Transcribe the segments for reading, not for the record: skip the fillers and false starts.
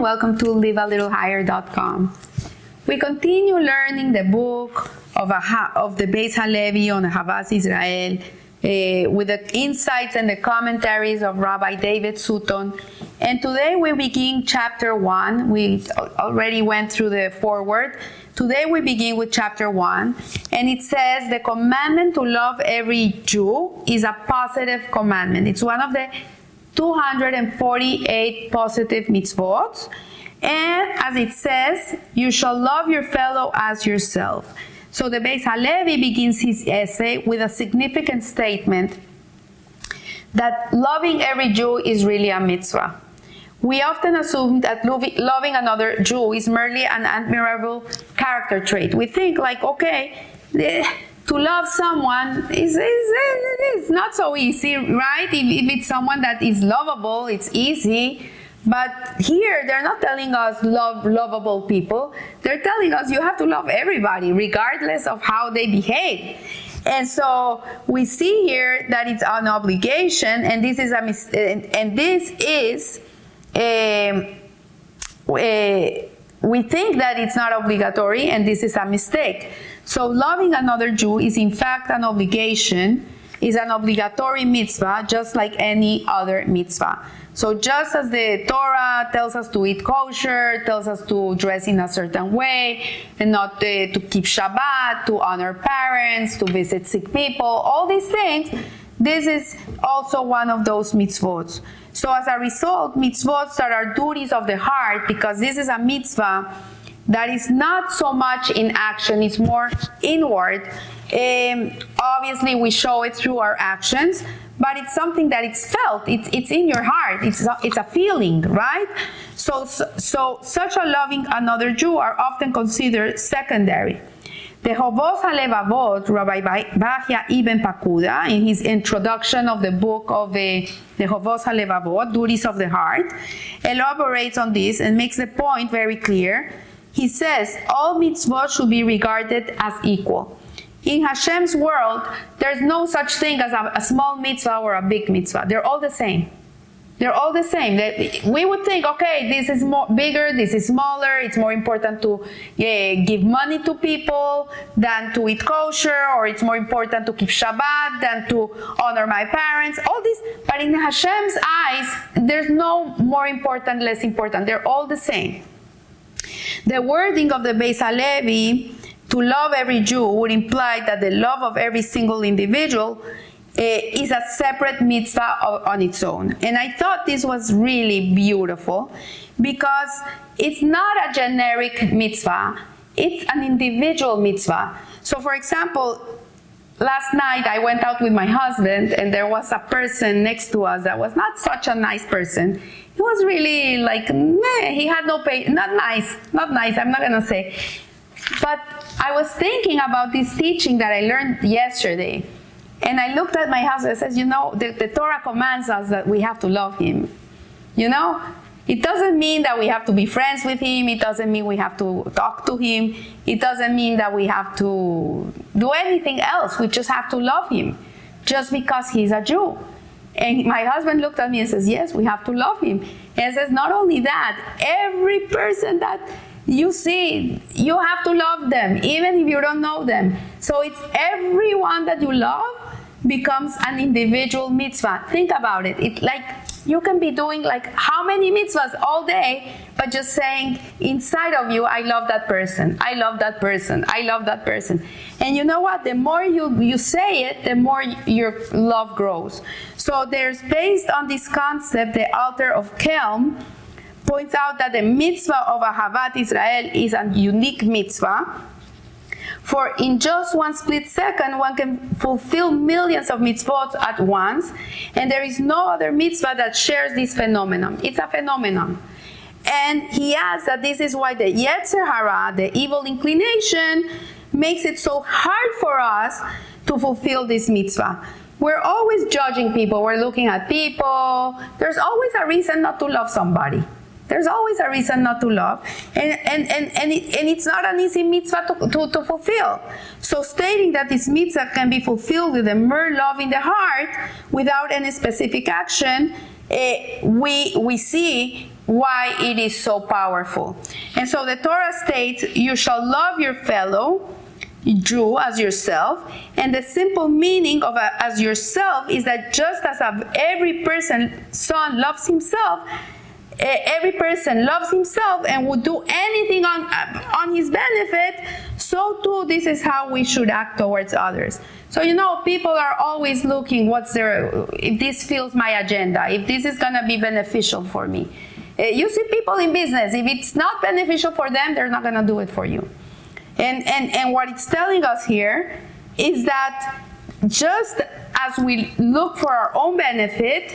and welcome to livealittlehigher.com. We continue learning the book of the Beis Halevi on Ahavas Israel with the insights and the commentaries of Rabbi David Sutton. And today we begin chapter 1. We already went through the foreword. Today we begin with chapter 1, and it says the commandment to love every Jew is a positive commandment. It's one of the 248 positive mitzvot, and as it says, you shall love your fellow as yourself. So the Beis Halevi begins his essay with a significant statement that loving every Jew is really a mitzvah. We often assume that loving another Jew is merely an admirable character trait. We think like, okay, to love someone is not so easy, right? If it's someone that is lovable, it's easy. But here, they're not telling us love lovable people. They're telling us you have to love everybody, regardless of how they behave. And so we see here that it's an obligation, and this is we think that it's not obligatory, and this is a mistake. So loving another Jew is in fact an obligation, is an obligatory mitzvah, just like any other mitzvah. So just as the Torah tells us to eat kosher, tells us to dress in a certain way, and not to keep Shabbat, to honor parents, to visit sick people, all these things, this is also one of those mitzvot. So as a result, mitzvot that are duties of the heart, because this is a mitzvah that is not so much in action, it's more inward. Obviously, we show it through our actions, but it's something that it's felt. It's in your heart. It's a feeling, right? So such a loving another Jew are often considered secondary. The Hovos HaLevavot, Rabbi Bachya Ibn Pakuda, in his introduction of the book of the Hovos HaLevavot, Duties of the Heart, elaborates on this and makes the point very clear. He says, all mitzvot should be regarded as equal. In Hashem's world, there's no such thing as a small mitzvah or a big mitzvah. They're all the same. They're all the same. We would think, okay, this is bigger, this is smaller. It's more important to give money to people than to eat kosher, or it's more important to keep Shabbat than to honor my parents. All this, but in Hashem's eyes, there's no more important, less important. They're all the same. The wording of the Beis Halevi, to love every Jew, would imply that the love of every single individual is a separate mitzvah on its own. And I thought this was really beautiful because it's not a generic mitzvah, it's an individual mitzvah. So for example, last night I went out with my husband and there was a person next to us that was not such a nice person. He was really like, he had no pay, not nice, I'm not gonna say. But I was thinking about this teaching that I learned yesterday. And I looked at my husband and says, the Torah commands us that we have to love him. It doesn't mean that we have to be friends with him. It doesn't mean we have to talk to him. It doesn't mean that we have to do anything else. We just have to love him just because he's a Jew. And my husband looked at me and says, yes, we have to love him. And says, not only that, every person that you see, you have to love them, even if you don't know them. So it's everyone that you love becomes an individual mitzvah. Think about it. It's like you can be doing like how many mitzvahs all day, but just saying inside of you, I love that person. I love that person. I love that person. And you know what? The more you say it, the more your love grows. So there's, based on this concept, the author of Kelm points out that the mitzvah of Ahavat Israel is a unique mitzvah. For in just one split second, one can fulfill millions of mitzvot at once, and there is no other mitzvah that shares this phenomenon. It's a phenomenon. And he adds that this is why the Yetzer Hara, the evil inclination, makes it so hard for us to fulfill this mitzvah. We're always judging people. We're looking at people. There's always a reason not to love somebody. There's always a reason not to love. And it's not an easy mitzvah to fulfill. So stating that this mitzvah can be fulfilled with a mere love in the heart without any specific action, we see why it is so powerful. And so the Torah states, you shall love your fellow Jew as yourself, and the simple meaning of as yourself is that just as every son loves himself, every person loves himself and would do anything on his benefit, so too this is how we should act towards others. So people are always looking if this fills my agenda, if this is going to be beneficial for me. You see people in business, if it's not beneficial for them, they're not going to do it for you. And what it's telling us here is that just as we look for our own benefit,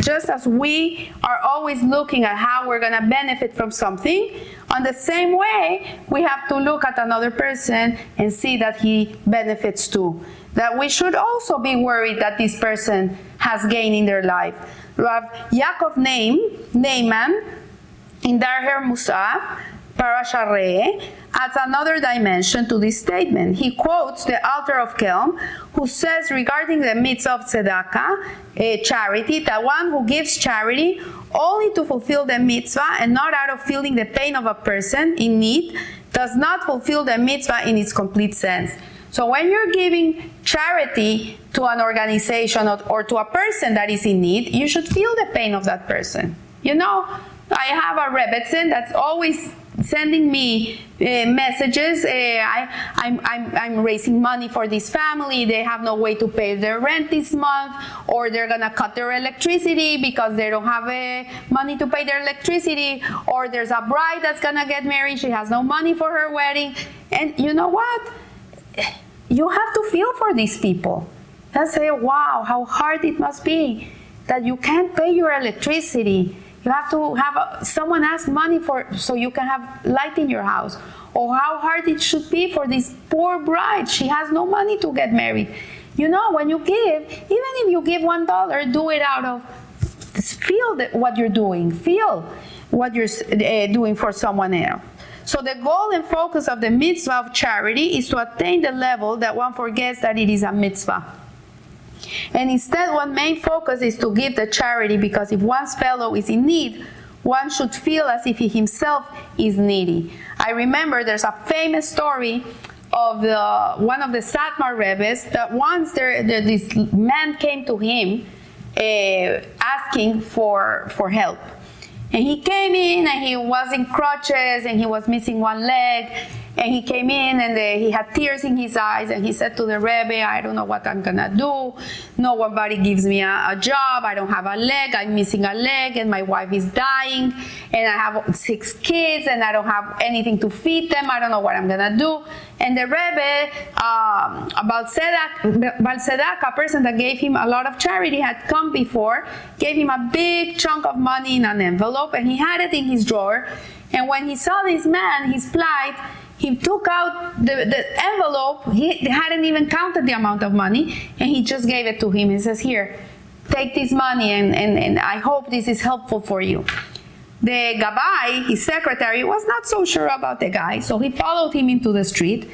just as we are always looking at how we're going to benefit from something, on the same way, we have to look at another person and see that he benefits too. That we should also be worried that this person has gain in their life. Rav Yaakov Neiman, in Daher Musa, Parasha Re'eh, adds another dimension to this statement. He quotes the Alter of Kelm, who says regarding the mitzvah of tzedakah, charity, that one who gives charity only to fulfill the mitzvah and not out of feeling the pain of a person in need does not fulfill the mitzvah in its complete sense. So when you're giving charity to an organization or to a person that is in need, you should feel the pain of that person. I have a Rebbetzin that's always sending me messages. I'm raising money for this family. They have no way to pay their rent this month, or they're gonna cut their electricity because they don't have money to pay their electricity, or there's a bride that's gonna get married. She has no money for her wedding. And you know what? You have to feel for these people and say, wow, how hard it must be that you can't pay your electricity. You have to have someone ask money so you can have light in your house. Or how hard it should be for this poor bride. She has no money to get married. When you give, even if you give $1, do it out of, feel what you're doing. Feel what you're doing for someone else. So the goal and focus of the mitzvah of charity is to attain the level that one forgets that it is a mitzvah. And instead, one main focus is to give the charity, because if one's fellow is in need, one should feel as if he himself is needy. I remember there's a famous story of one of the Satmar Rebbe's that once this man came to him asking for help. And he came in and he was in crutches and he was missing one leg. And he came in and he had tears in his eyes and he said to the Rebbe, I don't know what I'm gonna do. Nobody gives me a job. I don't have a leg. I'm missing a leg and my wife is dying. And I have 6 kids and I don't have anything to feed them. I don't know what I'm gonna do. And the Rebbe, Balsedak, a person that gave him a lot of charity, had come before, gave him a big chunk of money in an envelope, and he had it in his drawer. And when he saw this man, his plight, he took out the envelope. He hadn't even counted the amount of money, and he just gave it to him. He says, here, take this money, and I hope this is helpful for you. The Gabbai, his secretary, was not so sure about the guy, so he followed him into the street.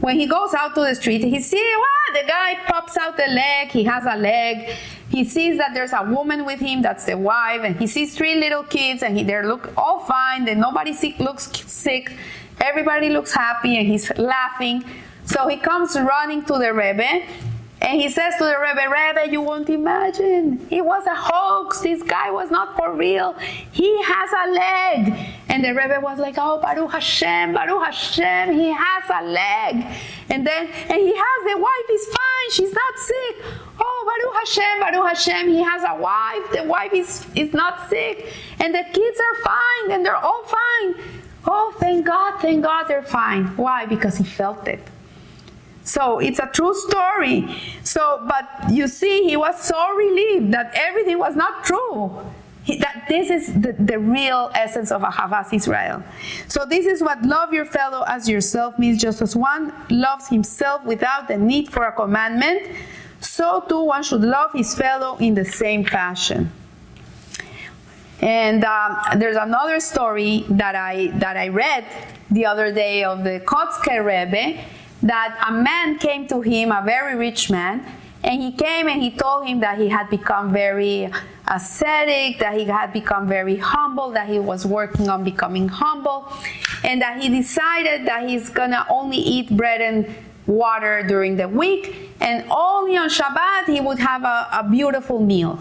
When he goes out to the street, he sees, the guy pops out the leg, he has a leg. He sees that there's a woman with him, that's the wife, and he sees 3 little kids, and they look all fine, and nobody looks sick. Everybody looks happy, and he's laughing. So he comes running to the Rebbe, and he says to the Rebbe, you won't imagine. It was a hoax. This guy was not for real. He has a leg. And the Rebbe was like, oh, Baruch Hashem, he has a leg. And he has, the wife is fine. She's not sick. Oh, Baruch Hashem, he has a wife. The wife is not sick. And the kids are fine, and they're all fine. Oh, thank God they're fine. Why? Because he felt it. So it's a true story. But you see, he was so relieved that everything was not true. That this is the real essence of Ahavas Israel. So this is what love your fellow as yourself means. Just as one loves himself without the need for a commandment, so too one should love his fellow in the same fashion. And there's another story that I read the other day of the Kotzker Rebbe, that a man came to him, a very rich man, And he came and he told him that he had become very ascetic, that he had become very humble, that he was working on becoming humble, and that he decided that he's gonna only eat bread and water during the week, and only on Shabbat he would have a beautiful meal.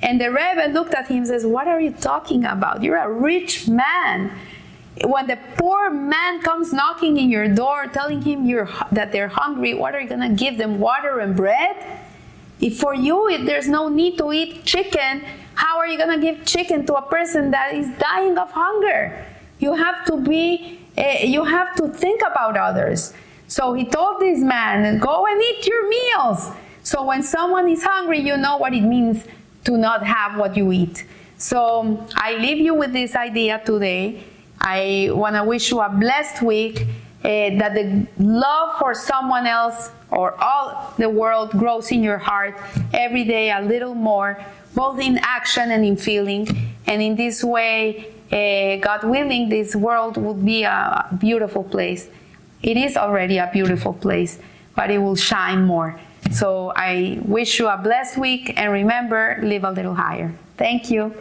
And the Rebbe looked at him and says, what are you talking about? You're a rich man. When the poor man comes knocking in your door, telling him that they're hungry, what are you going to give them, water and bread? If for you, if there's no need to eat chicken, how are you going to give chicken to a person that is dying of hunger? You have to think about others. So he told this man, go and eat your meals. So when someone is hungry, you know what it means to not have what you eat. So I leave you with this idea today. I want to wish you a blessed week, that the love for someone else or all the world grows in your heart every day a little more, both in action and in feeling. And in this way, God willing, this world will be a beautiful place. It is already a beautiful place, but it will shine more. So I wish you a blessed week, and remember, live a little higher. Thank you.